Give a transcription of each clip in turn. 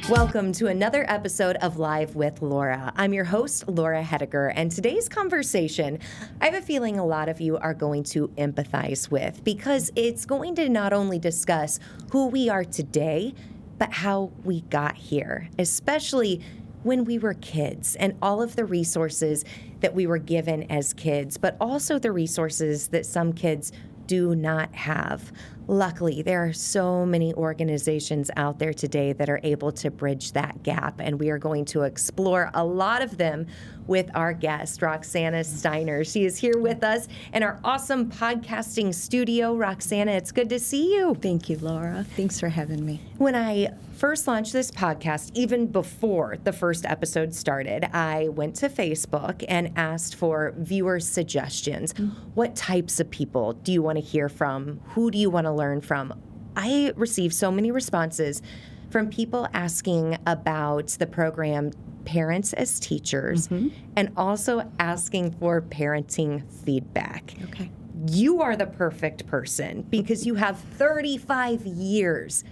Welcome to another episode of Live with Laura. I'm your host, Laura Hettiger, and today's conversation, I have a feeling a lot of you are going to empathize with because it's going to not only discuss who we are today, but how we got here, especially when we were kids and all of the resources that we were given as kids, but also the resources that some kids do not have. Luckily, there are so many organizations out there today that are able to bridge that gap, and we are going to explore a lot of them with our guest, Roxanne Steiner. She is here with us in our awesome podcasting studio. Roxanne, it's good to see you. Thank you, Laura. Thanks for having me. When I first launched this podcast, even before the first episode started, I went to Facebook and asked for viewer suggestions. What types of people do you want to hear from? Who do you want to learn from? I received so many responses from people asking about the program Parents as Teachers and also asking for parenting feedback. Okay. You are the perfect person because you have 35 years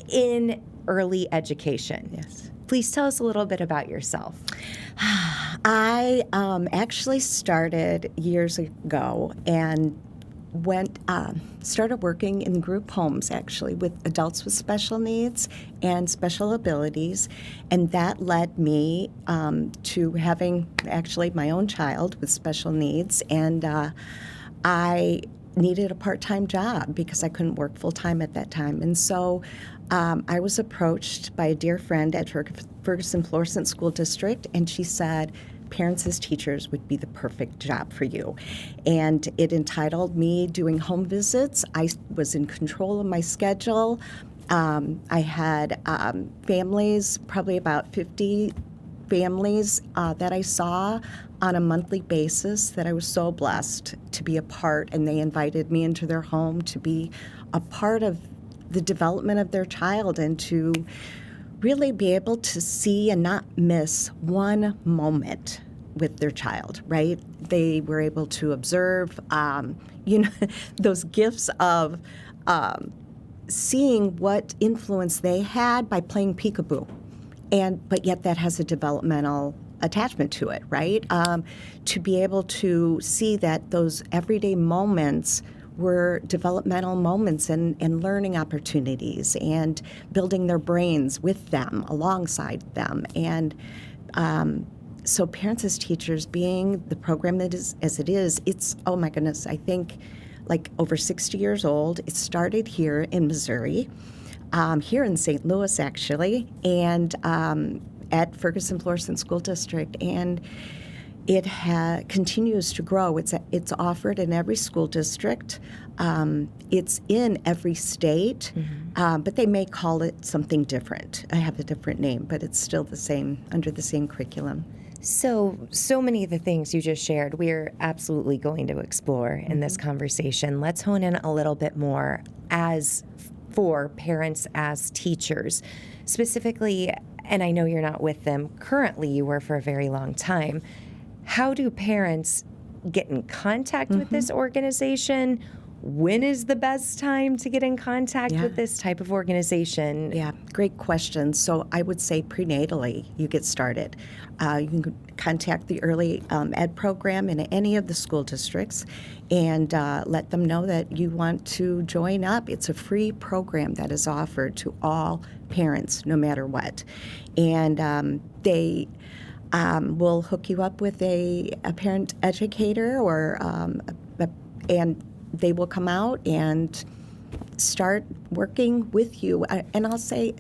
in early education. Yes. Please tell us a little bit about yourself. I actually started years ago and started working in group homes, actually, with adults with special needs and special abilities. And that led me to having actually my own child with special needs. And I needed a part-time job because I couldn't work full-time at that time. And so I was approached by a dear friend at Ferguson Florissant School District, and she said, Parents as Teachers would be the perfect job for you. And it entitled me doing home visits. I was in control of my schedule. I had families, probably about 50 families that I saw on a monthly basis that I was so blessed to be a part, and they invited me into their home to be a part of the development of their child and to really be able to see and not miss one moment with their child, right? They were able to observe, those gifts of seeing what influence they had by playing peekaboo. But yet that has a developmental attachment to it, right? To be able to see that those everyday moments were developmental moments and learning opportunities and building their brains with them, alongside them. And so Parents as Teachers, being the program that is as it is, it's, oh my goodness, I think like over 60 years old. It started here in Missouri, here in St. Louis actually, and at Ferguson Florissant School District. And it continues to grow. It's offered in every school district. It's in every state, but they may call it something different. I have a different name, but it's still the same, under the same curriculum. So many of the things you just shared, we're absolutely going to explore in this conversation. Let's hone in a little bit more for Parents as Teachers. Specifically, and I know you're not with them currently, you were for a very long time. How do parents get in contact with this organization? When is the best time to get in contact with this type of organization? Yeah, great question. So I would say prenatally you get started. You can contact the early ed program in any of the school districts and let them know that you want to join up. It's a free program that is offered to all parents, no matter what. And they will hook you up with a parent educator and they will come out and start working with you. And I'll say,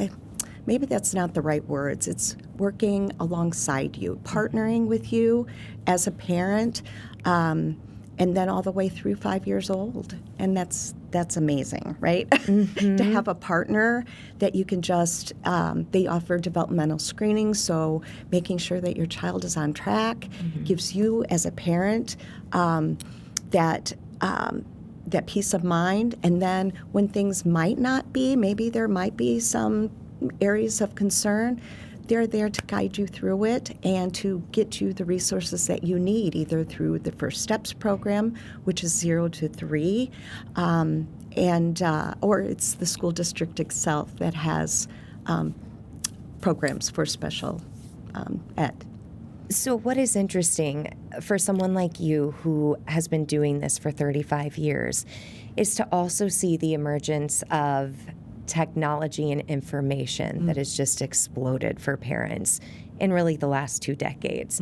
maybe that's not the right words. It's working alongside you, partnering with you as a parent, and then all the way through 5 years old. And that's amazing, right? To have a partner that you can just, they offer developmental screening, so making sure that your child is on track gives you as a parent that peace of mind. And then when things might not be, maybe there might be some areas of concern, they're there to guide you through it and to get you the resources that you need, either through the First Steps program, which is 0 to 3, or it's the school district itself that has programs for special ed. So what is interesting for someone like you who has been doing this for 35 years is to also see the emergence of technology and information that has just exploded for parents in really the last 2 decades.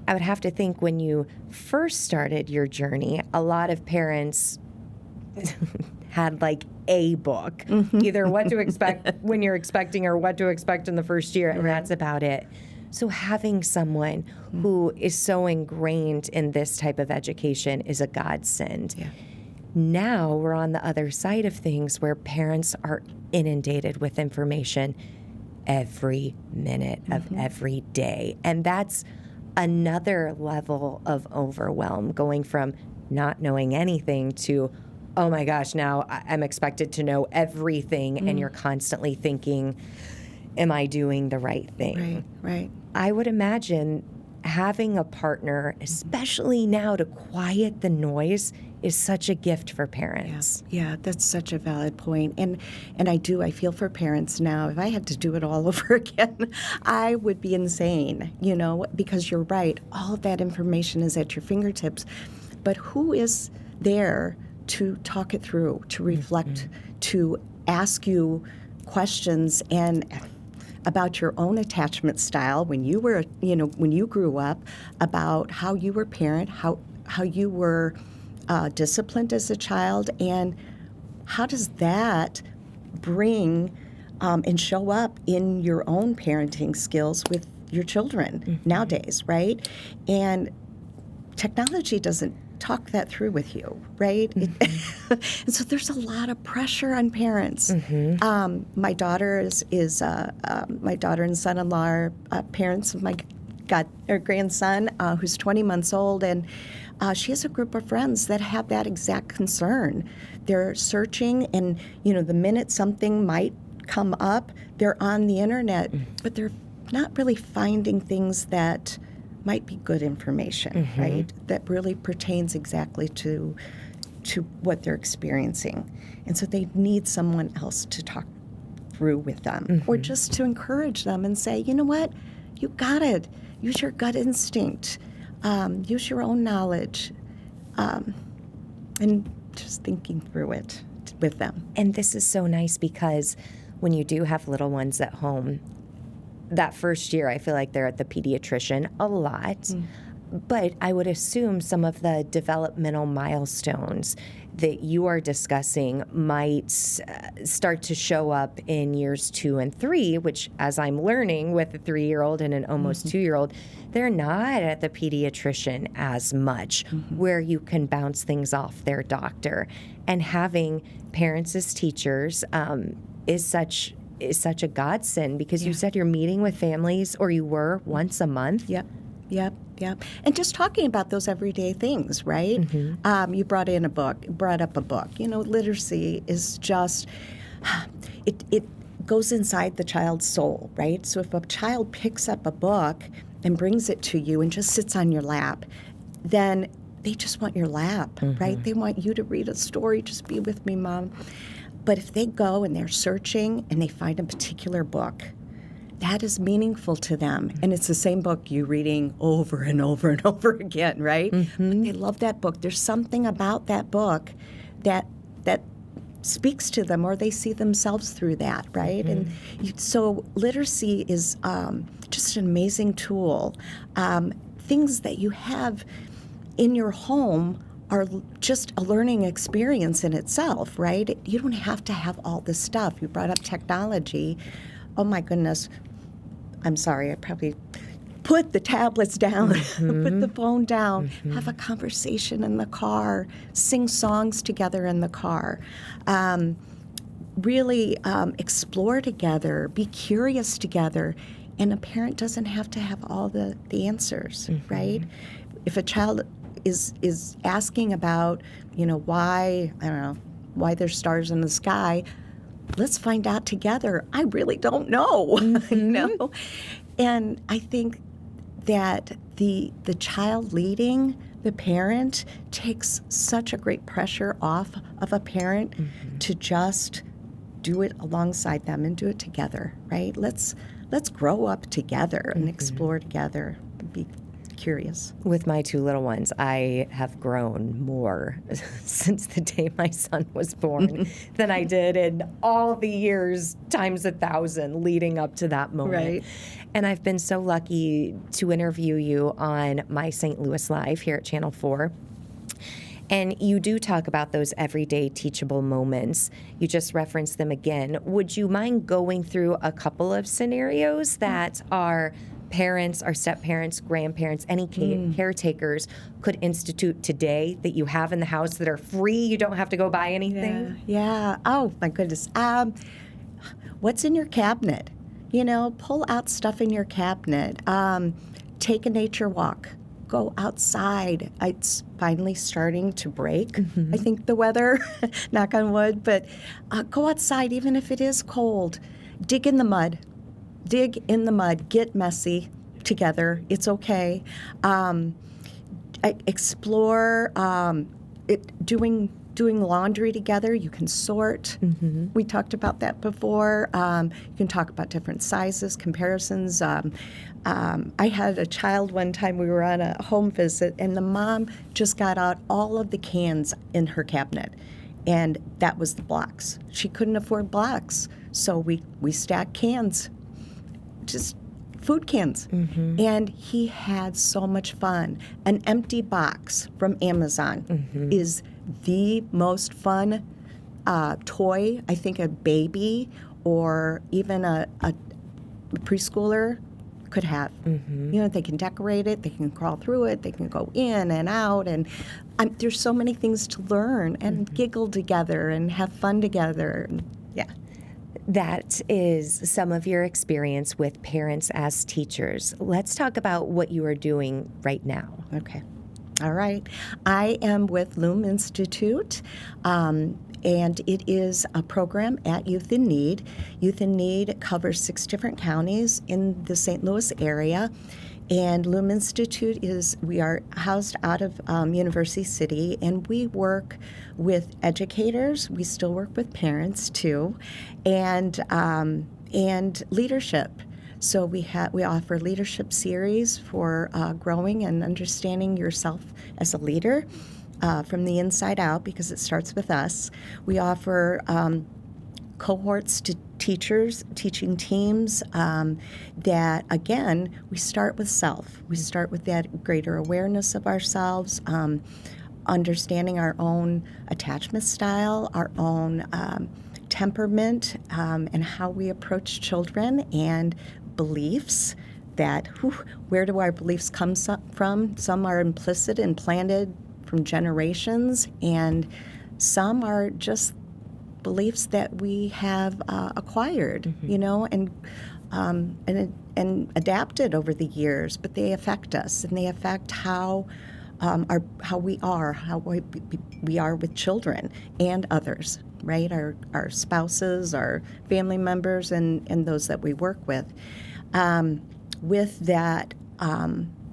I would have to think when you first started your journey, a lot of parents had like a book, either what to expect when you're expecting or what to expect in the first year, and that's about it. So having someone who is so ingrained in this type of education is a godsend. Yeah. Now we're on the other side of things where parents are inundated with information every minute of every day. And that's another level of overwhelm, going from not knowing anything to, oh my gosh, now I'm expected to know everything, and you're constantly thinking, am I doing the right thing? Right. I would imagine having a partner, especially now to quiet the noise, is such a gift for parents. Yeah, that's such a valid point. And I feel for parents now. If I had to do it all over again, I would be insane, because you're right. All of that information is at your fingertips. But who is there to talk it through, to reflect, to ask you questions and about your own attachment style when you were, when you grew up, about how you were parent, how you were disciplined as a child, and how does that bring and show up in your own parenting skills with your children nowadays, right? And technology doesn't talk that through with you, right? And so there's a lot of pressure on parents. My daughter my daughter and son-in-law are parents of my grandson, who's 20 months old, and she has a group of friends that have that exact concern. They're searching, and the minute something might come up, they're on the internet, but they're not really finding things that might be good information, right? That really pertains exactly to what they're experiencing. And so they need someone else to talk through with them, or just to encourage them and say, you know what, you got it. Use your gut instinct. Use your own knowledge, and just thinking through it with them. And this is so nice because when you do have little ones at home, that first year, I feel like they're at the pediatrician a lot. But I would assume some of the developmental milestones that you are discussing might start to show up in years 2 and 3, which, as I'm learning with a 3-year-old and an almost 2-year-old, they're not at the pediatrician as much, where you can bounce things off their doctor. And having parents as teachers is such a godsend, because you said you're meeting with families, or you were, once a month. Yep. And just talking about those everyday things, right? You brought up a book. Literacy is just, it goes inside the child's soul, right? So if a child picks up a book and brings it to you and just sits on your lap, then they just want your lap, right? They want you to read a story. Just be with me, Mom. But if they go and they're searching and they find a particular book, that is meaningful to them. And it's the same book you're reading over and over and over again, right? But they love that book. There's something about that book that speaks to them, or they see themselves through that, right? And so literacy is just an amazing tool. Things that you have in your home are just a learning experience in itself, right? You don't have to have all this stuff. You brought up technology. Oh my goodness. I'm sorry, I probably put the tablets down, put the phone down, have a conversation in the car, sing songs together in the car. Really explore together, be curious together. And a parent doesn't have to have all the answers, right? If a child is asking about, why there's stars in the sky, let's find out together. I really don't know, And I think that the child leading the parent takes such a great pressure off of a parent to just do it alongside them and do it together, right? Let's let's grow up together and explore together, be curious. With my 2 little ones, I have grown more since the day my son was born than I did in all the years times 1,000 leading up to that moment. Right. And I've been so lucky to interview you on my St. Louis Live here at Channel 4. And you do talk about those everyday teachable moments. You just referenced them again. Would you mind going through a couple of scenarios that are parents, our step-parents, grandparents, any caretakers could institute today that you have in the house that are free? You don't have to go buy anything? Yeah. Oh, my goodness. What's in your cabinet? Pull out stuff in your cabinet. Take a nature walk. Go outside. It's finally starting to break, I think, the weather, knock on wood. But go outside, even if it is cold. Dig in the mud. Get messy together. It's okay. Explore doing laundry together. You can sort. We talked about that before. You can talk about different sizes, comparisons. I had a child one time, we were on a home visit, and the mom just got out all of the cans in her cabinet, and that was the blocks. She couldn't afford blocks, so we stacked cans, just food cans. And he had so much fun. An empty box from Amazon is the most fun toy I think a baby or even a preschooler could have. They can decorate it, they can crawl through it, they can go in and out, and there's so many things to learn and giggle together and have fun together. Yeah. That is some of your experience with parents as teachers. Let's talk about what you are doing right now. Okay. All right. I am with Loom Institute, and it is a program at Youth in Need. Youth in Need covers 6 different counties in the St. Louis area. And Loom Institute we are housed out of University City, and we work with educators. We still work with parents too, and leadership. So we offer leadership series for growing and understanding yourself as a leader from the inside out, because it starts with us. We offer cohorts to teachers, teaching teams that, again, we start with self. We start with that greater awareness of ourselves, understanding our own attachment style, our own temperament, and how we approach children, and beliefs that, where do our beliefs come from? Some are implicit and planted from generations, and some are just beliefs that we have acquired, and adapted over the years, but they affect us, and they affect how we are with children and others, right? Our spouses, our family members, and those that we work with. With that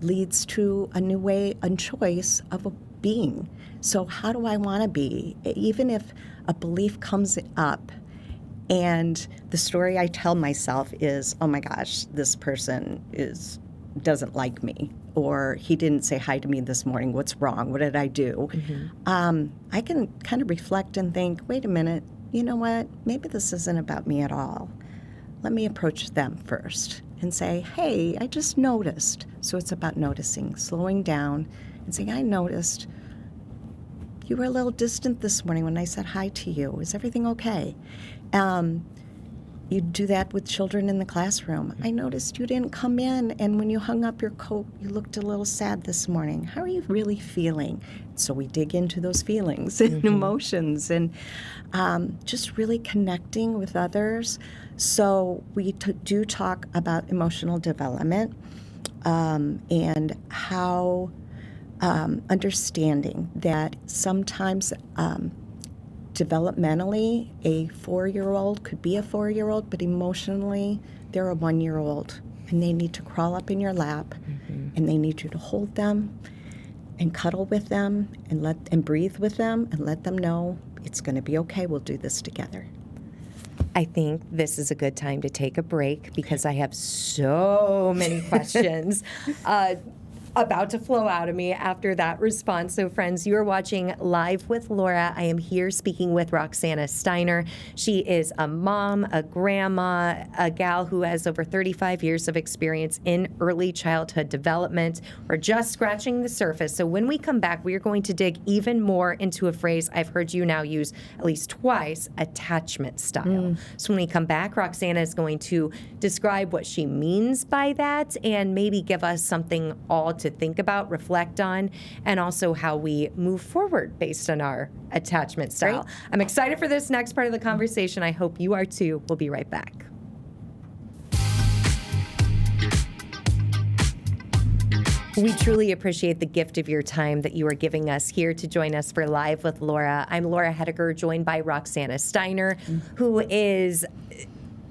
leads to a new way and choice of being. So how do I want to be? Even if a belief comes up and the story I tell myself is, oh my gosh, this person doesn't like me, or he didn't say hi to me this morning, what's wrong? What did I do? I can kind of reflect and think, wait a minute, you know what? Maybe this isn't about me at all. Let me approach them first and say, hey, I just noticed. So it's about noticing, slowing down and saying, I noticed you were a little distant this morning when I said hi to you. Is everything okay? You do that with children in the classroom. I noticed you didn't come in, and when you hung up your coat, you looked a little sad this morning. How are you really feeling? So we dig into those feelings and emotions, and just really connecting with others. So we do talk about emotional development and how understanding that sometimes developmentally, a 4-year-old could be a 4-year-old, but emotionally, they're a 1-year-old, and they need to crawl up in your lap, and they need you to hold them and cuddle with them and breathe with them and let them know it's going to be okay. We'll do this together. I think this is a good time to take a break because I have so many questions about to flow out of me after that response. So friends, you are watching Live with Laura. I am here speaking with Roxanne Steiner. She is a mom, a grandma, a gal who has over 35 years of experience in early childhood development. We're just scratching the surface. So when we come back, we are going to dig even more into a phrase I've heard you now use at least twice, attachment style. So when we come back, Roxanne is going to describe what she means by that and maybe give us something all to think about, reflect on, and also how we move forward based on our attachment style. Great. I'm excited for this next part of the conversation. I hope you are too. We'll be right back. We truly appreciate the gift of your time that you are giving us here to join us for Live with Laura. I'm Laura Hettiger, joined by Roxanne Steiner, who is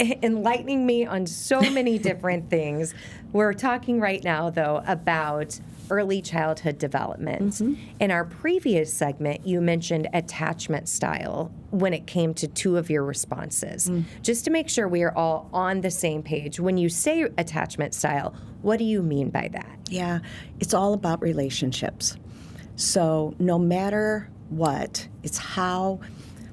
enlightening me on so many different things. We're talking right now, though, about early childhood development. In our previous segment, you mentioned attachment style when it came to two of your responses. Just to make sure we are all on the same page, when you say attachment style, what do you mean by that? Yeah, it's all about relationships. So no matter what, it's how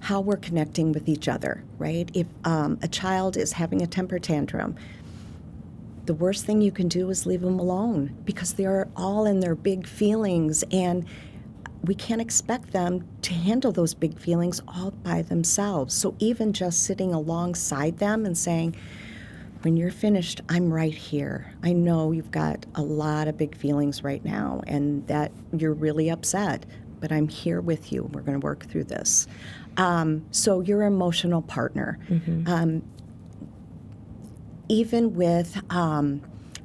we're connecting with each other, right? If a child is having a temper tantrum, the worst thing you can do is leave them alone because they're all in their big feelings, and we can't expect them to handle those big feelings all by themselves. So even just sitting alongside them and saying, when you're finished, I'm right here. I know you've got a lot of big feelings right now and that you're really upset, but I'm here with you. We're going to work through this. So your emotional partner. Even with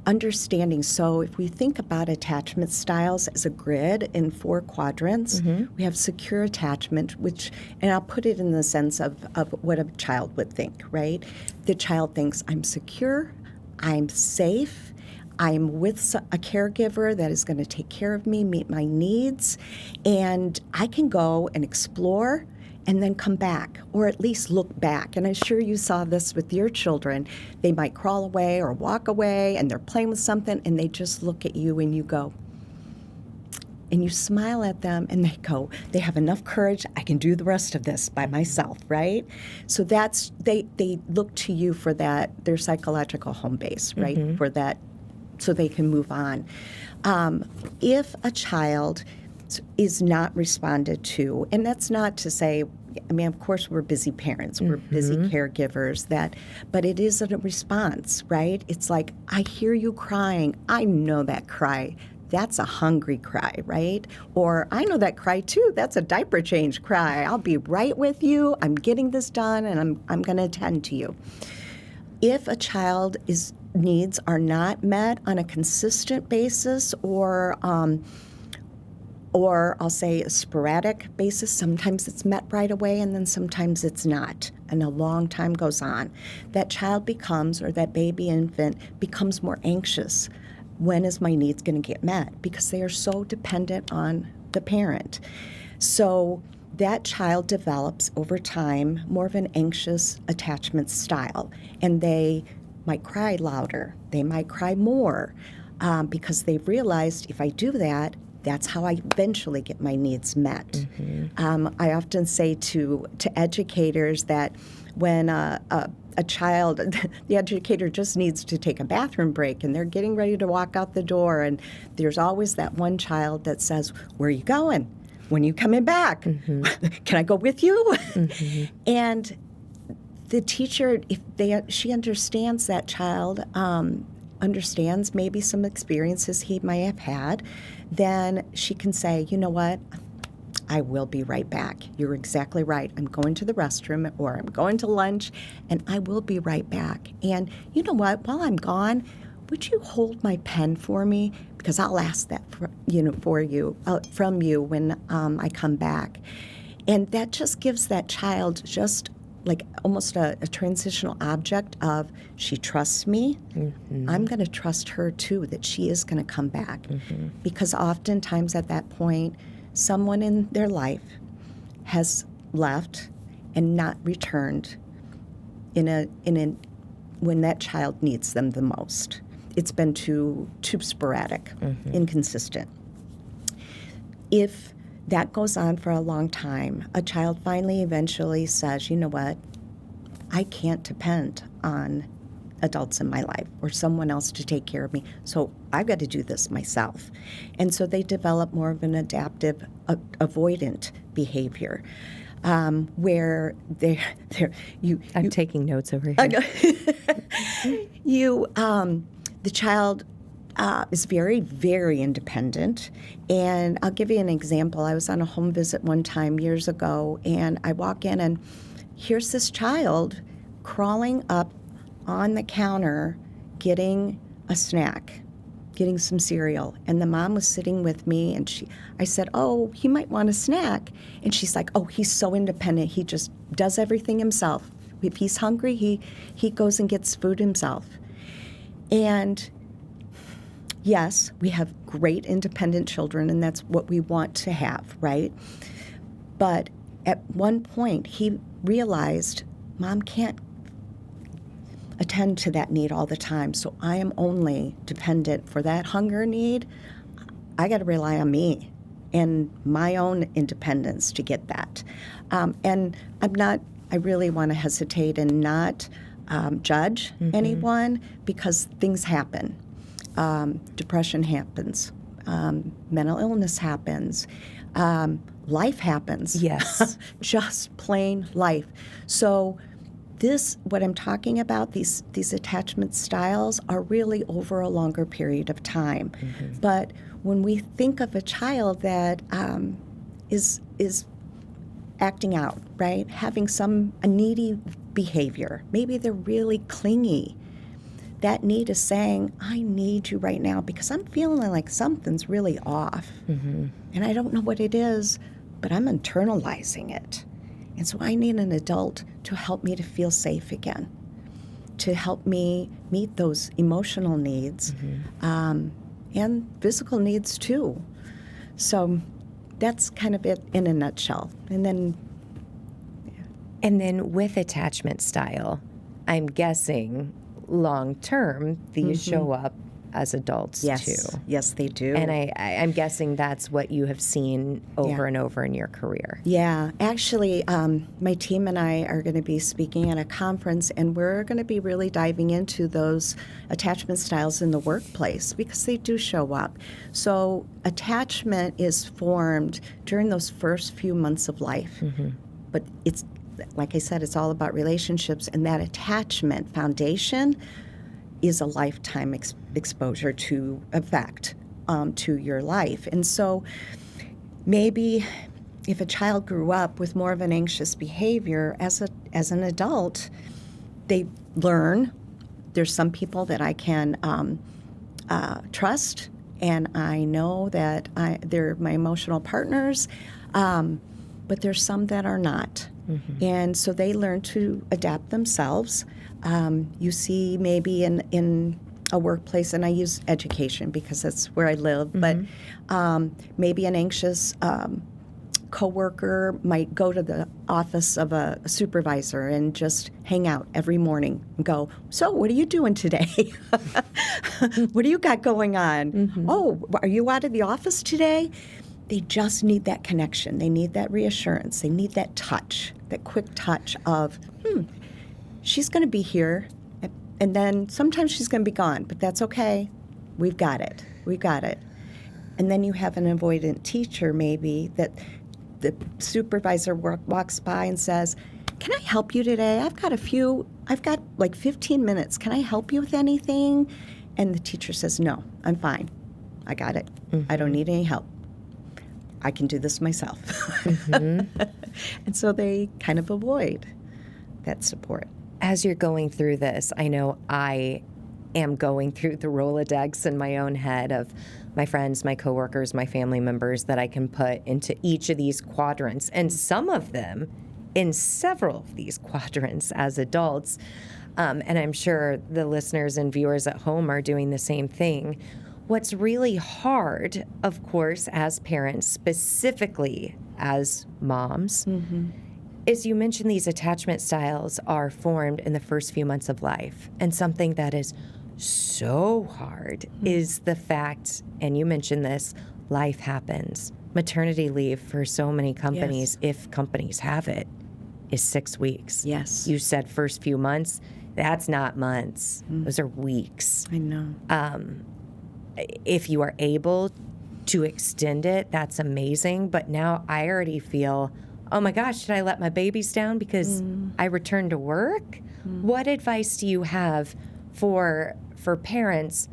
understanding. So if we think about attachment styles as a grid in 4 quadrants, we have secure attachment, which, and I'll put it in the sense of what a child would think, right? The child thinks, I'm secure, I'm safe, I'm with a caregiver that is going to take care of me, meet my needs, and I can go and explore and then come back, or at least look back. And I'm sure you saw this with your children. They might crawl away or walk away, and they're playing with something, and they just look at you, and you go, and you smile at them, and they go, they have enough courage, I can do the rest of this by myself, right? So that's, they look to you for that, their psychological home base, right? For that, so they can move on. If a child is not responded to, and that's not to say, I mean, of course, we're busy parents, we're busy caregivers, but it isn't a response, right? It's like, I hear you crying, I know that cry. That's a hungry cry, right? Or I know that cry too, that's a diaper change cry. I'll be right with you, I'm getting this done, and I'm going to attend to you. If a child needs are not met on a consistent basis, or I'll say a sporadic basis. Sometimes it's met right away, and then sometimes it's not, and a long time goes on. That child becomes, or that baby infant becomes more anxious. When is my needs going to get met? Because they are so dependent on the parent. So that child develops over time more of an anxious attachment style, and they might cry louder. They might cry more because they've realized if I do that, that's how I eventually get my needs met. I often say to educators that when a child, the educator just needs to take a bathroom break and they're getting ready to walk out the door, and there's always that one child that says, where are you going? When are you coming back? Can I go with you? And the teacher, she understands that child, understands maybe some experiences he might have had, then she can say, you know what, I will be right back. You're exactly right. I'm going to the restroom or I'm going to lunch, and I will be right back. And you know what, while I'm gone, would you hold my pen for me? Because I'll ask that from you when I come back. And that just gives that child just like almost a transitional object of, she trusts me, I'm going to trust her too, that she is going to come back. Because oftentimes at that point, someone in their life has left and not returned when that child needs them the most. It's been too sporadic, inconsistent. If that goes on for a long time, a child finally eventually says, you know what, I can't depend on adults in my life or someone else to take care of me, so I've got to do this myself. And so they develop more of an adaptive, avoidant behavior, where I'm taking notes over here. The child is very, very independent. And I'll give you an example. I was on a home visit one time years ago, and I walk in, and here's this child crawling up on the counter getting a snack, getting some cereal. And the mom was sitting with me, and I said, oh, he might want a snack. And she's like, oh, he's so independent. He just does everything himself. If he's hungry, he goes and gets food himself. And yes, we have great independent children, and that's what we want to have, right? But at one point, he realized, Mom can't attend to that need all the time, so I am only dependent for that hunger need. I got to rely on me and my own independence to get that. And I really want to hesitate and not judge anyone, because things happen. Depression happens. Mental illness happens. Life happens. Yes. Just plain life. So what I'm talking about, these attachment styles are really over a longer period of time. But when we think of a child that is acting out, right, having a needy behavior, maybe they're really clingy, that need is saying, I need you right now because I'm feeling like something's really off. And I don't know what it is, but I'm internalizing it. And so I need an adult to help me to feel safe again, to help me meet those emotional needs and physical needs too. So that's kind of it in a nutshell. And then with attachment style, I'm guessing long term these show up as adults too. Yes, they do. And I'm guessing that's what you have seen over and over in your career. Yeah. Actually, my team and I are going to be speaking at a conference, and we're going to be really diving into those attachment styles in the workplace because they do show up. So attachment is formed during those first few months of life. But it's, like I said, it's all about relationships, and that attachment foundation is a lifetime exposure to effect to your life. And so maybe if a child grew up with more of an anxious behavior as an adult, they learn. There's some people that I can trust, and I know that they're my emotional partners, but there's some that are not. And so they learn to adapt themselves. You see maybe in a workplace, and I use education because that's where I live, but maybe an anxious coworker might go to the office of a supervisor and just hang out every morning and go, so what are you doing today? What do you got going on? Oh, are you out of the office today? They just need that connection. They need that reassurance. They need that touch, that quick touch of, she's going to be here, and then sometimes she's going to be gone, but that's okay. We've got it. We've got it. And then you have an avoidant teacher maybe that the supervisor walks by and says, can I help you today? I've got like 15 minutes. Can I help you with anything? And the teacher says, no, I'm fine. I got it. I don't need any help. I can do this myself. And so they kind of avoid that support. As you're going through this, I know I am going through the Rolodex in my own head of my friends, my coworkers, my family members that I can put into each of these quadrants, and some of them in several of these quadrants as adults. And I'm sure the listeners and viewers at home are doing the same thing. What's really hard, of course, as parents, specifically as moms, As you mentioned, these attachment styles are formed in the first few months of life. And something that is so hard is the fact, and you mentioned this, life happens. Maternity leave for so many companies, if companies have it, is 6 weeks. Yes. You said first few months. That's not months. Those are weeks. I know. If you are able to extend it, that's amazing. But now I already feel, oh my gosh, should I let my babies down because I returned to work? What advice do you have for parents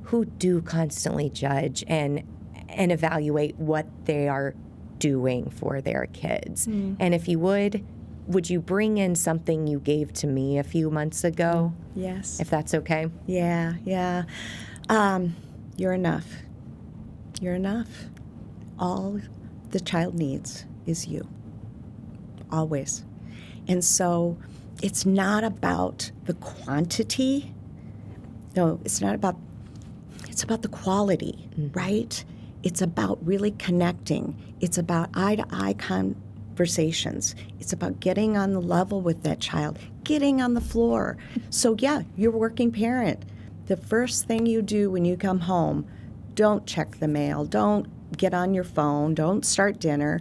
who do constantly judge and evaluate what they are doing for their kids? And if you would you bring in something you gave to me a few months ago? Yes. If that's okay? Yeah. You're enough. You're enough. All the child needs is you. Always. And so it's not about the quantity. No, it's not about, it's about the quality, right? It's about really connecting. It's about eye-to-eye conversations. It's about getting on the level with that child, getting on the floor. So yeah, you're a working parent. The first thing you do when you come home, don't check the mail, don't get on your phone, don't start dinner,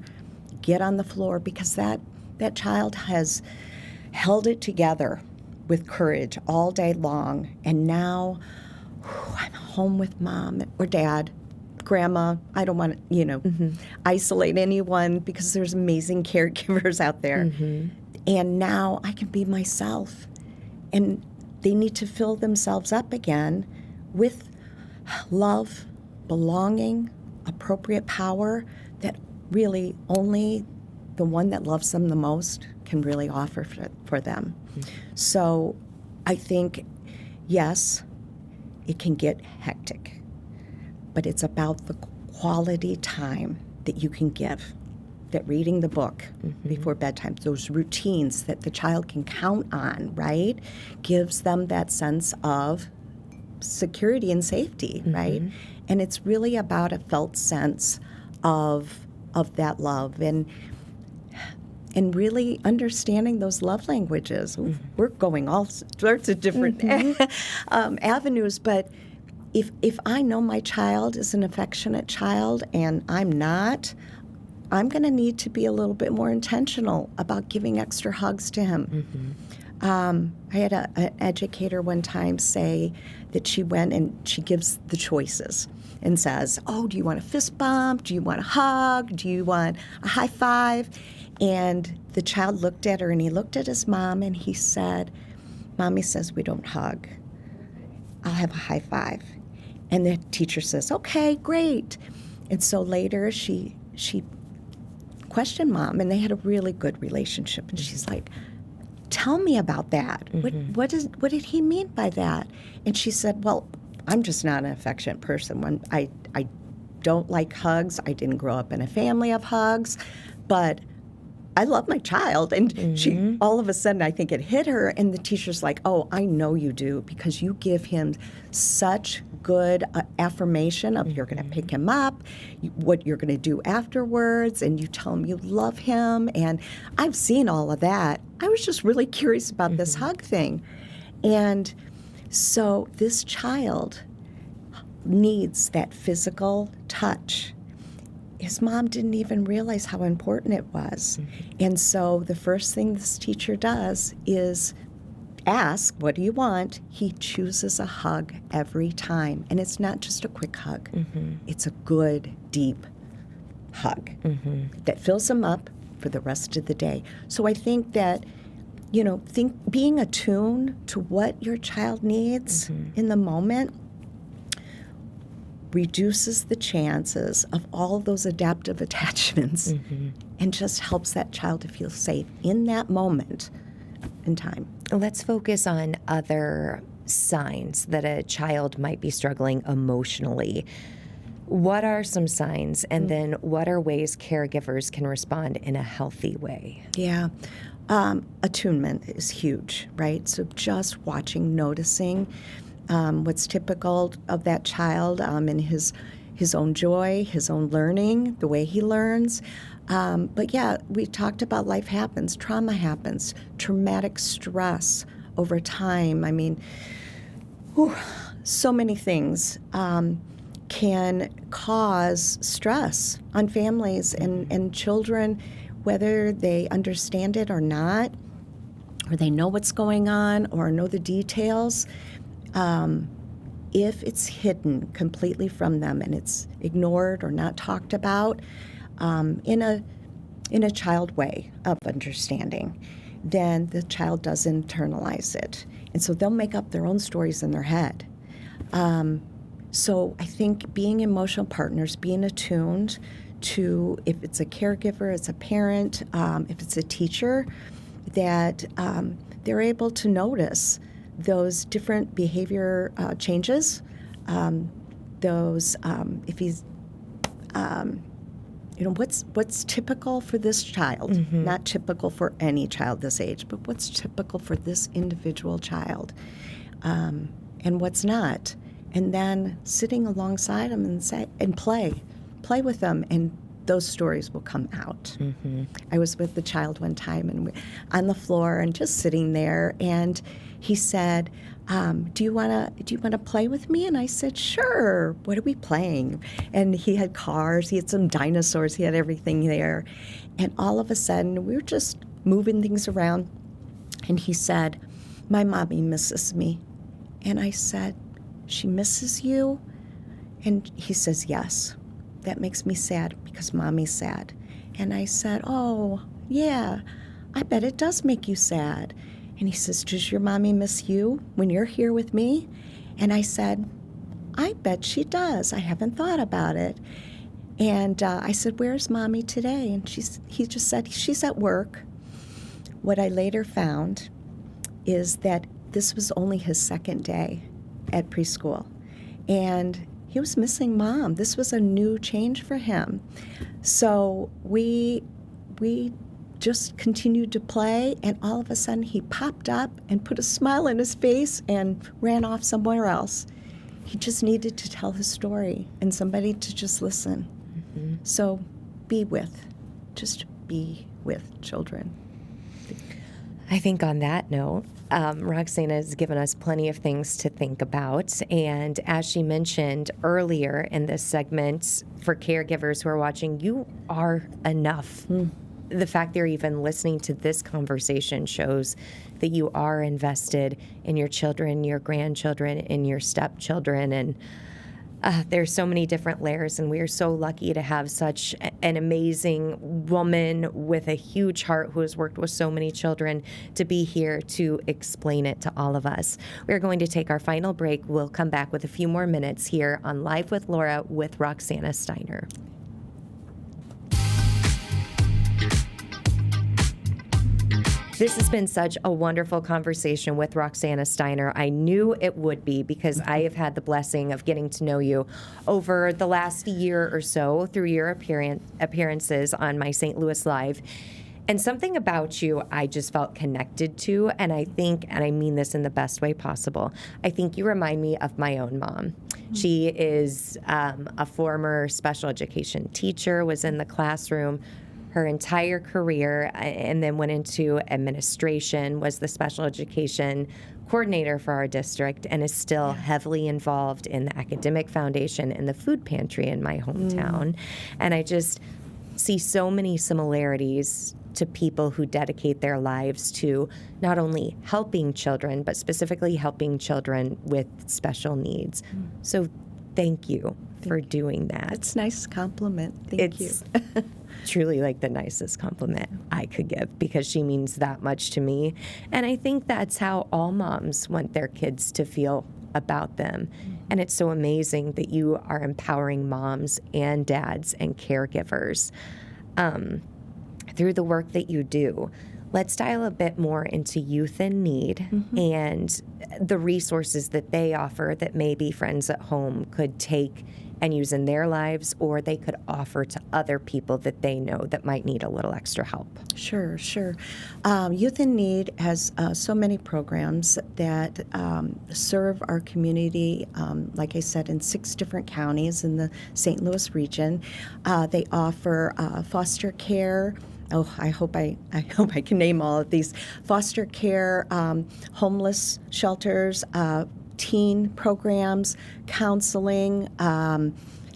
get on the floor, because that child has held it together with courage all day long. And now I'm home with mom or dad, grandma. I don't want to, isolate anyone because there's amazing caregivers out there. And now I can be myself. And they need to fill themselves up again with love, belonging, appropriate power that really only the one that loves them the most can really offer for them. So I think, yes, it can get hectic, but it's about the quality time that you can give, that reading the book before bedtime, those routines that the child can count on, right, gives them that sense of security and safety, right? And it's really about a felt sense of that love and really understanding those love languages. We're going all sorts of different avenues, but if I know my child is an affectionate child and I'm not, I'm going to need to be a little bit more intentional about giving extra hugs to him. I had an educator one time say that she went and she gives the choices and says, oh, do you want a fist bump? Do you want a hug? Do you want a high five? And the child looked at her and he looked at his mom and he said, Mommy says we don't hug. I'll have a high five. And the teacher says, okay, great. And so later she questioned Mom, and they had a really good relationship. And she's like, tell me about that. What did he mean by that? And she said, well, I'm just not an affectionate person. I don't like hugs. I didn't grow up in a family of hugs, but I love my child. And she, all of a sudden, I think it hit her, and the teacher's like, oh, I know you do, because you give him such good affirmation of you're going to pick him up, what you're going to do afterwards, and you tell him you love him. And I've seen all of that. I was just really curious about this hug thing. And so this child needs that physical touch. His mom didn't even realize how important it was. And so the first thing this teacher does is ask, what do you want? He chooses a hug every time. And it's not just a quick hug. It's a good, deep hug that fills him up for the rest of the day. So I think that, being attuned to what your child needs in the moment reduces the chances of all those adaptive attachments and just helps that child to feel safe in that moment in time. Let's focus on other signs that a child might be struggling emotionally. What are some signs, and then what are ways caregivers can respond in a healthy way? Yeah. Attunement is huge, right? So just watching, noticing what's typical of that child in his own joy, his own learning, the way he learns. But yeah, we talked about life happens, trauma happens, traumatic stress over time. I mean, so many things can cause stress on families and children, whether they understand it or not, or they know what's going on or know the details. If it's hidden completely from them and it's ignored or not talked about in a child way of understanding, then the child does internalize it. And so they'll make up their own stories in their head. So I think being emotional partners, being attuned to, if it's a caregiver, it's a parent, if it's a teacher, that they're able to notice those different behavior changes, if he's, what's typical for this child, not typical for any child this age, but what's typical for this individual child, and what's not. And then sitting alongside them and play with them, and those stories will come out. I was with the child one time and on the floor and just sitting there, and he said, do you want to play with me? And I said, sure. What are we playing? And he had cars, he had some dinosaurs, he had everything there. And all of a sudden, we were just moving things around. And he said, my mommy misses me. And I said, she misses you? And he says, yes. That makes me sad because mommy's sad. And I said, oh, yeah, I bet it does make you sad. And he says, does your mommy miss you when you're here with me? And I said, I bet she does. I haven't thought about it. And I said, where's mommy today? And he just said, she's at work. What I later found is that this was only his second day at preschool. And he was missing mom. This was a new change for him. So we just continued to play, and all of a sudden he popped up and put a smile on his face and ran off somewhere else. He just needed to tell his story and somebody to just listen. So just be with children. I think on that note, Roxanne has given us plenty of things to think about. And as she mentioned earlier in this segment, for caregivers who are watching, you are enough. The fact they're even listening to this conversation shows that you are invested in your children, your grandchildren, and your stepchildren. And there's so many different layers, and we are so lucky to have such an amazing woman with a huge heart who has worked with so many children to be here to explain it to all of us. We're going to take our final break. We'll come back with a few more minutes here on Live with Laura with Roxanne Steiner. This has been such a wonderful conversation with Roxanne Steiner. I knew it would be because I have had the blessing of getting to know you over the last year or so through your appearances on my St. Louis Live. And something about you I just felt connected to, and I think, and I mean this in the best way possible, I think you remind me of my own mom. She is a former special education teacher, was in the classroom her entire career, and then went into administration, was the special education coordinator for our district, and is still heavily involved in the academic foundation and the food pantry in my hometown. And I just see so many similarities to people who dedicate their lives to not only helping children, but specifically helping children with special needs. So thank you for doing that. It's a nice compliment. Thank you. Truly like the nicest compliment I could give, because she means that much to me. And I think that's how all moms want their kids to feel about them. And it's so amazing that you are empowering moms and dads and caregivers through the work that you do. Let's dial a bit more into youth in need and the resources that they offer that maybe friends at home could take and use in their lives, or they could offer to other people that they know that might need a little extra help. Sure. Youth in Need has so many programs that serve our community, like I said, in 6 different counties in the St. Louis region. They offer foster care. Oh, I hope I can name all of these. Foster care, homeless shelters, teen programs, counseling,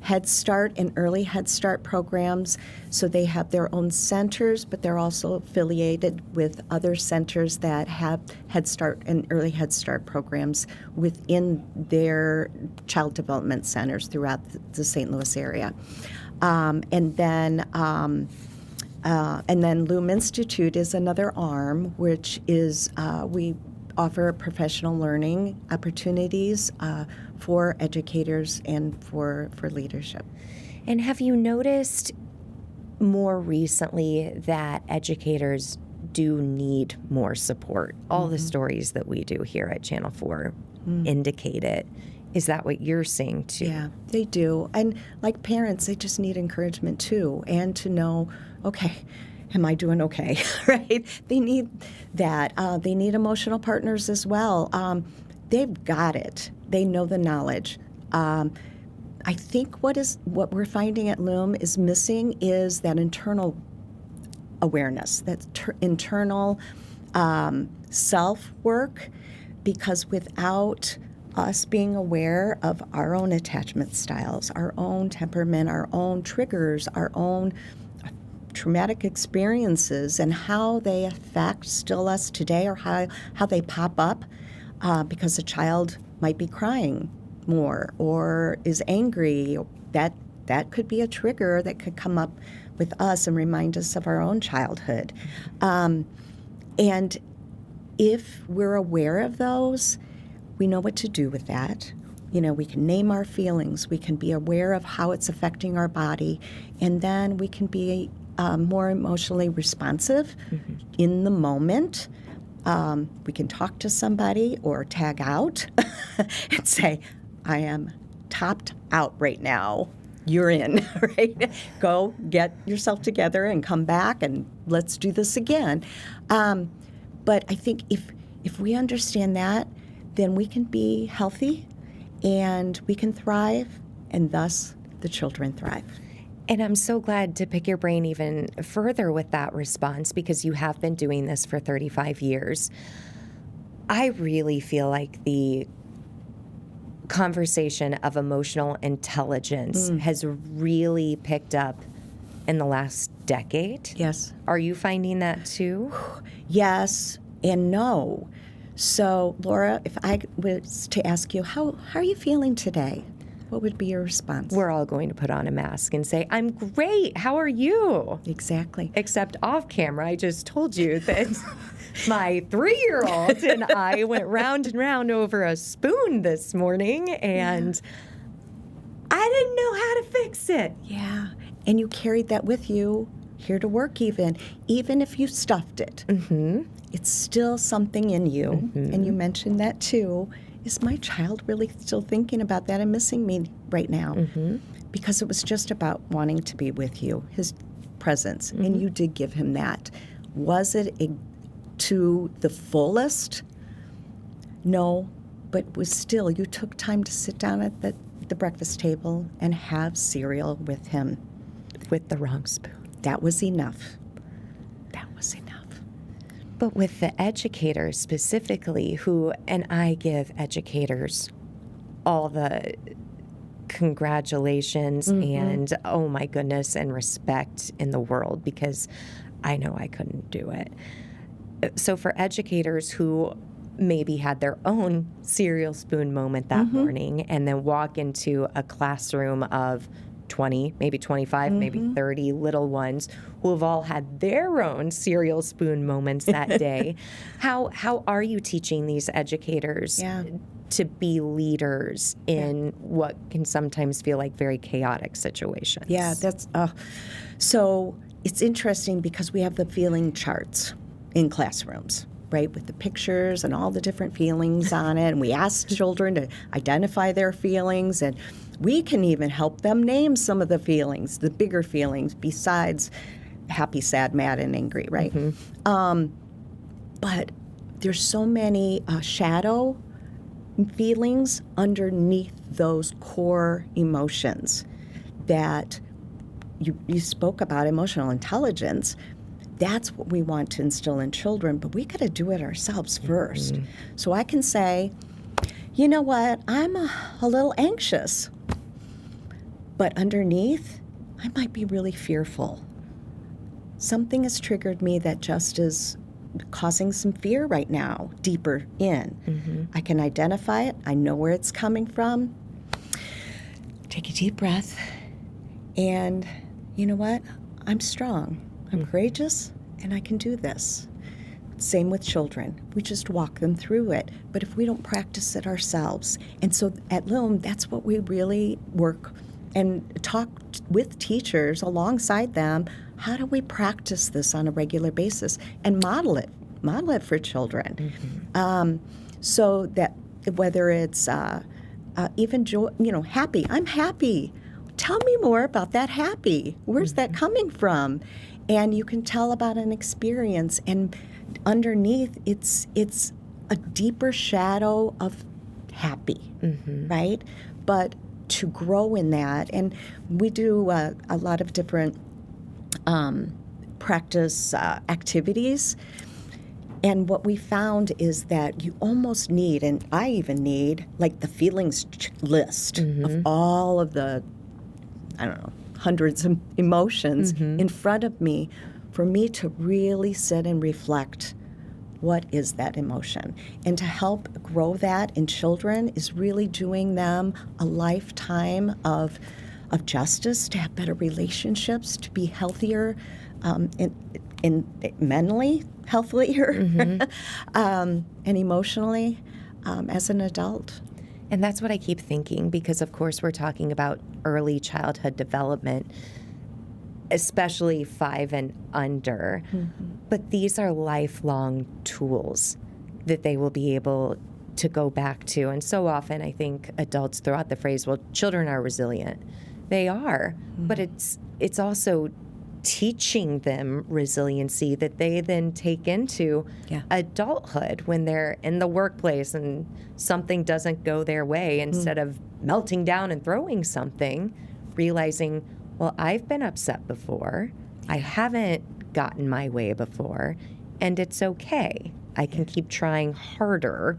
Head Start and early Head Start programs. So they have their own centers, but they're also affiliated with other centers that have Head Start and early Head Start programs within their child development centers throughout the St. Louis area. And then Loom Institute is another arm, which is we offer professional learning opportunities for educators and for leadership. And have you noticed more recently that educators do need more support? All the stories that we do here at Channel 4 indicate it. Is that what you're seeing too? Yeah, they do. And like parents, they just need encouragement too, and to know, okay, am I doing okay, right? They need that. They need emotional partners as well. They've got it. They know the knowledge. I think what we're finding at Loom is missing is that internal awareness, that internal self-work, because without us being aware of our own attachment styles, our own temperament, our own triggers, our own traumatic experiences and how they affect still us today, or how they pop up because a child might be crying more or is angry. That could be a trigger that could come up with us and remind us of our own childhood. And if we're aware of those, we know what to do with that. We can name our feelings. We can be aware of how it's affecting our body, and then we can be more emotionally responsive in the moment. We can talk to somebody or tag out and say, I am topped out right now. You're in, right? Go get yourself together and come back and let's do this again. But I think if we understand that, then we can be healthy and we can thrive, and thus the children thrive. And I'm so glad to pick your brain even further with that response, because you have been doing this for 35 years. I really feel like the conversation of emotional intelligence has really picked up in the last decade. Yes. Are you finding that too? Yes and no. So, Laura, if I was to ask you, how are you feeling today? What would be your response? We're all going to put on a mask and say, I'm great. How are you? Exactly. Except off camera, I just told you that my 3-year-old and I went round and round over a spoon this morning, and I didn't know how to fix it. Yeah. And you carried that with you here to work even if you stuffed it. It's still something in you. And you mentioned that too. Is my child really still thinking about that and missing me right now? Because it was just about wanting to be with you, his presence, and you did give him that. Was it to the fullest? No, but was still, you took time to sit down at the breakfast table and have cereal with him. With the wrong spoon. That was enough. That was enough. But with the educators specifically, and I give educators all the congratulations and oh my goodness and respect in the world, because I know I couldn't do it. So for educators who maybe had their own cereal spoon moment that morning and then walk into a classroom of 20, maybe 25, maybe 30 little ones who have all had their own cereal spoon moments that day. How are you teaching these educators to be leaders in what can sometimes feel like very chaotic situations? Yeah, that's so it's interesting because we have the feeling charts. in classrooms, right, with the pictures and all the different feelings on it. And we ask children to identify their feelings, and we can even help them name some of the feelings, the bigger feelings, besides happy, sad, mad, and angry, right? But there's so many shadow feelings underneath those core emotions that you spoke about, emotional intelligence. That's what we want to instill in children, but we got to do it ourselves first. So I can say, you know what, I'm a little anxious, but underneath, I might be really fearful. Something has triggered me that just is causing some fear right now, deeper in. I can identify it. I know where it's coming from. Take a deep breath. And you know what? I'm strong. I'm courageous, and I can do this. Same with children. We just walk them through it. But if we don't practice it ourselves, and so at Loom, that's what we really work and talk with teachers alongside them. How do we practice this on a regular basis and model it for children? So that whether it's even joy, happy. I'm happy. Tell me more about that happy. Where's that coming from? And you can tell about an experience, and underneath it's a deeper shadow of happy, right? But to grow in that, and we do a lot of different practice activities. And what we found is that you almost need, and I even need, like the feelings list of all of the, hundreds of emotions in front of me for me to really sit and reflect, what is that emotion? And to help grow that in children is really doing them a lifetime of justice, to have better relationships, to be healthier, and mentally healthier, and emotionally as an adult. And that's what I keep thinking, because of course we're talking about early childhood development, especially 5 and under. But these are lifelong tools that they will be able to go back to. And so often I think adults throw out the phrase, well, children are resilient. They are, but it's also teaching them resiliency that they then take into adulthood when they're in the workplace and something doesn't go their way. Instead of melting down and throwing something, realizing, well, I've been upset before. I haven't gotten my way before, and it's okay. I can keep trying harder.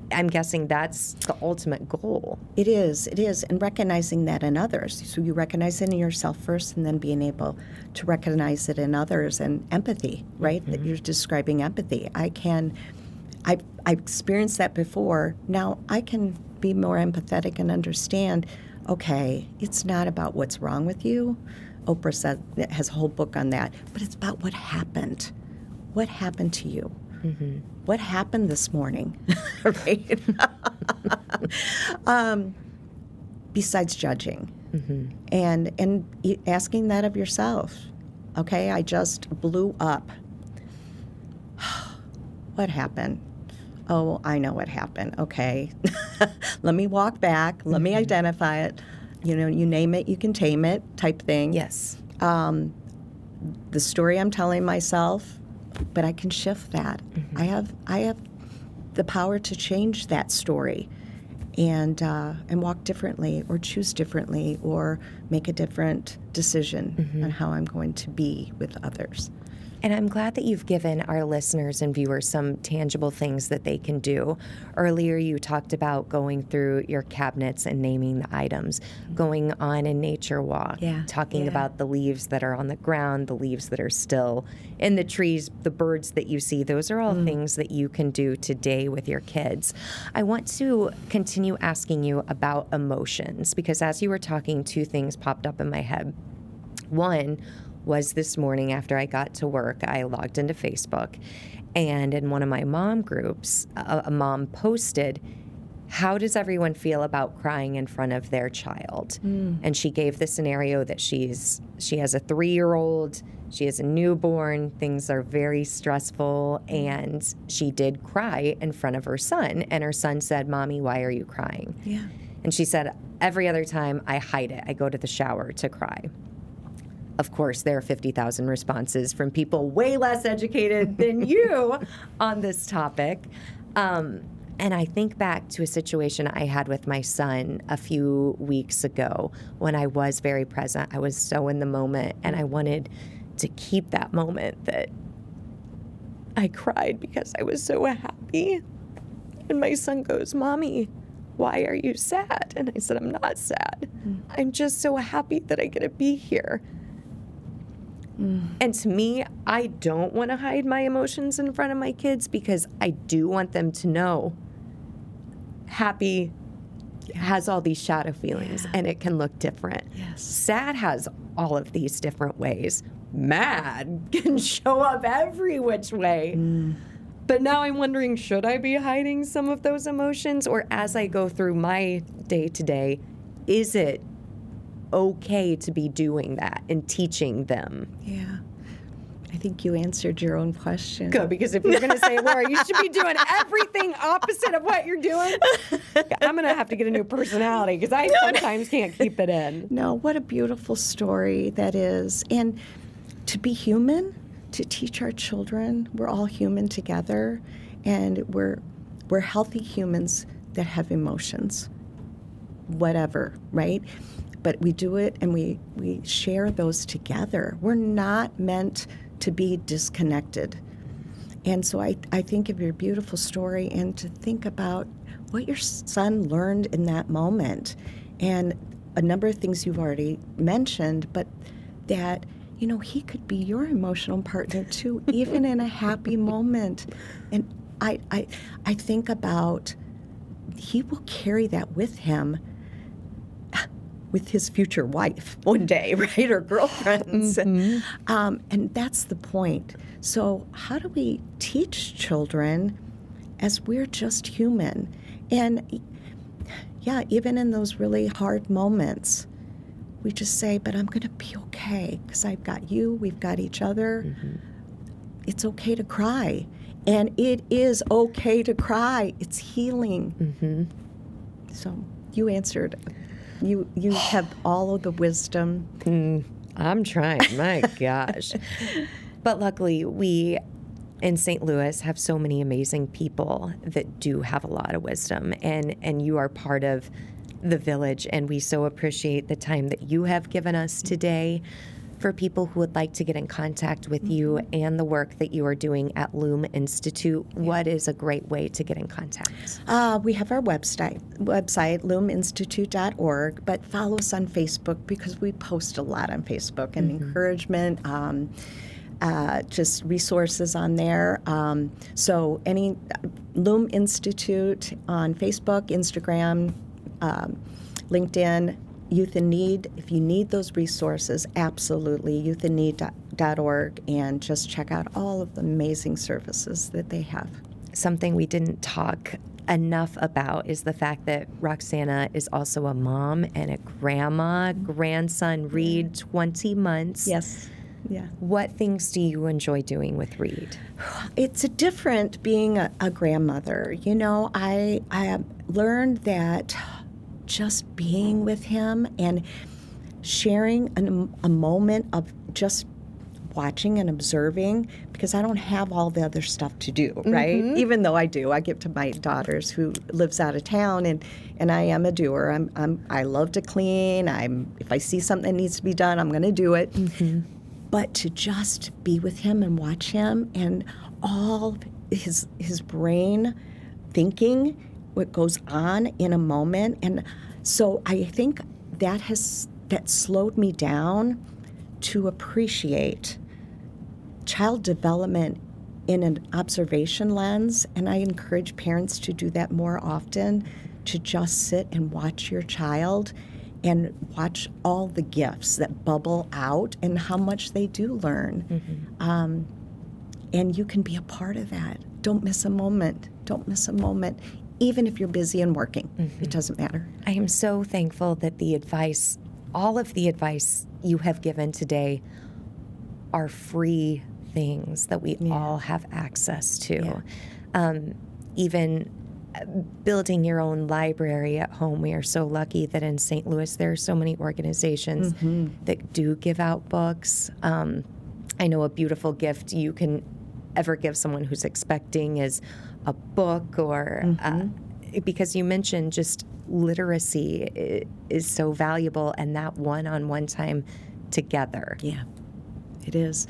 I'm guessing that's the ultimate goal. It is, and recognizing that in others. So you recognize it in yourself first, and then being able to recognize it in others, and empathy, right? That you're describing empathy. I've experienced that before. Now I can be more empathetic and understand, okay, it's not about what's wrong with you. Oprah said, has a whole book on that, but it's about what happened. What happened to you? What happened this morning, right? Besides judging, and asking that of yourself. Okay, I just blew up. What happened? Oh, I know what happened. Okay, let me walk back. Let me identify it. You name it, you can tame it, type thing. Yes. The story I'm telling myself. But I can shift that. I have the power to change that story, and walk differently, or choose differently, or make a different decision on how I'm going to be with others. And I'm glad that you've given our listeners and viewers some tangible things that they can do. Earlier, you talked about going through your cabinets and naming the items, going on a nature walk, talking about the leaves that are on the ground, the leaves that are still in the trees, the birds that you see. Those are all things that you can do today with your kids. I want to continue asking you about emotions, because as you were talking, 2 things popped up in my head. One was this morning after I got to work, I logged into Facebook, and in one of my mom groups, a mom posted, how does everyone feel about crying in front of their child? And she gave the scenario that she has a 3-year-old She has a newborn. Things are very stressful. And she did cry in front of her son. And her son said, "Mommy, why are you crying?" Yeah. And she said, "Every other time I hide it. I go to the shower to cry." Of course, there are 50,000 responses from people way less educated than you on this topic. And I think back to a situation I had with my son a few weeks ago when I was very present. I was so in the moment, and I wanted to keep that moment that I cried because I was so happy. And my son goes, "Mommy, why are you sad?" And I said, "I'm not sad. I'm just so happy that I get to be here." And to me, I don't want to hide my emotions in front of my kids because I do want them to know happy has all these shadow feelings and it can look different. Yes. Sad has all of these different ways. Mad can show up every which way. But now I'm wondering, should I be hiding some of those emotions? Or as I go through my day-to-day, is it okay to be doing that and teaching them? Yeah. I think you answered your own question. Good, because if you're going to say, "Laura, you should be doing everything opposite of what you're doing," I'm going to have to get a new personality because I sometimes can't keep it in. No, what a beautiful story that is. And to be human, to teach our children, we're all human together, and we're healthy humans that have emotions, whatever, right? But we do it and we share those together. We're not meant to be disconnected. And so I think of your beautiful story and to think about what your son learned in that moment. And a number of things you've already mentioned, but that, he could be your emotional partner too, even in a happy moment. And I think about he will carry that with him with his future wife one day, right, or girlfriends. And that's the point. So how do we teach children as we're just human? And yeah, even in those really hard moments, we just say, "But I'm going to be okay because I've got you, we've got each other." It's okay to cry. And it is okay to cry. It's healing. So you answered. You have all of the wisdom. I'm trying, my gosh. But luckily, we in St. Louis have so many amazing people that do have a lot of wisdom, and you are part of the village, and we so appreciate the time that you have given us today. For people who would like to get in contact with you and the work that you are doing at Loom Institute, what is a great way to get in contact? We have our website, loominstitute.org, but follow us on Facebook because we post a lot on Facebook and encouragement, just resources on there. So any Loom Institute on Facebook, Instagram, LinkedIn, Youth in Need. If you need those resources, absolutely, youthinneed.org, and just check out all of the amazing services that they have. Something we didn't talk enough about is the fact that Roxana is also a mom and a grandma. Grandson Reed, 20 months. Yes. Yeah. What things do you enjoy doing with Reed? It's different being a grandmother. I have learned that just being with him and sharing a moment of just watching and observing, because I don't have all the other stuff to do, right? Even though I do. I give to my daughters who lives out of town, and I am a doer. I love to clean. If I see something that needs to be done, I'm going to do it. But to just be with him and watch him and all his brain thinking what goes on in a moment. And so I think that slowed me down to appreciate child development in an observation lens. And I encourage parents to do that more often, to just sit and watch your child and watch all the gifts that bubble out and how much they do learn. And you can be a part of that. Don't miss a moment. Don't miss a moment. Even if you're busy and working, it doesn't matter. I am so thankful that all of the advice you have given today are free things that we all have access to. Even building your own library at home. We are so lucky that in St. Louis there are so many organizations that do give out books. I know a beautiful gift you can ever give someone who's expecting is a book, or because you mentioned just literacy is so valuable, and that one-on-one time together. Yeah, it is.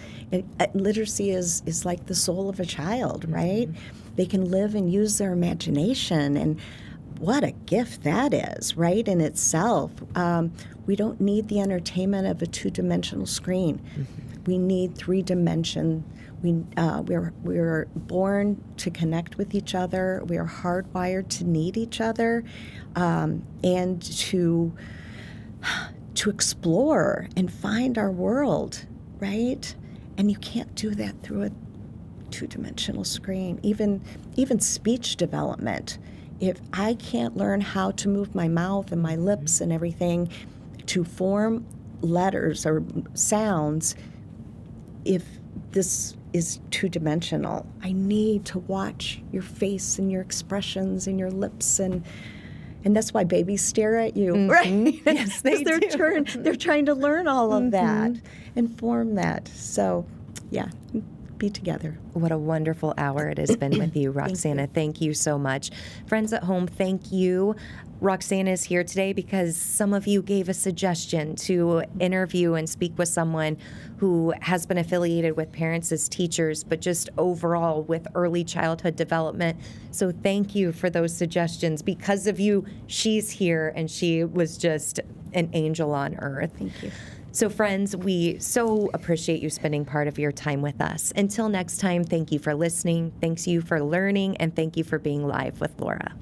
Literacy is like the soul of a child, right? They can live and use their imagination, and what a gift that is, right, in itself. We don't need the entertainment of a two-dimensional screen. We need three-dimension. We're born to connect with each other. We are hardwired to need each other, and to explore and find our world, right? And you can't do that through a two-dimensional screen. Even speech development. If I can't learn how to move my mouth and my lips and everything to form letters or sounds, if this is two-dimensional, I need to watch your face and your expressions and your lips, and that's why babies stare at you, right? Yes, they do. They're trying to learn all of that and form that. So, yeah, be together. What a wonderful hour it has been with you, Roxana. Thank you so much. Friends at home, thank you. Roxana is here today because some of you gave a suggestion to interview and speak with someone who has been affiliated with parents as teachers, but just overall with early childhood development. So thank you for those suggestions. Because of you, she's here, and she was just an angel on earth. Thank you. So friends, we so appreciate you spending part of your time with us. Until next time, thank you for listening, thanks you for learning, and thank you for being live with Laura.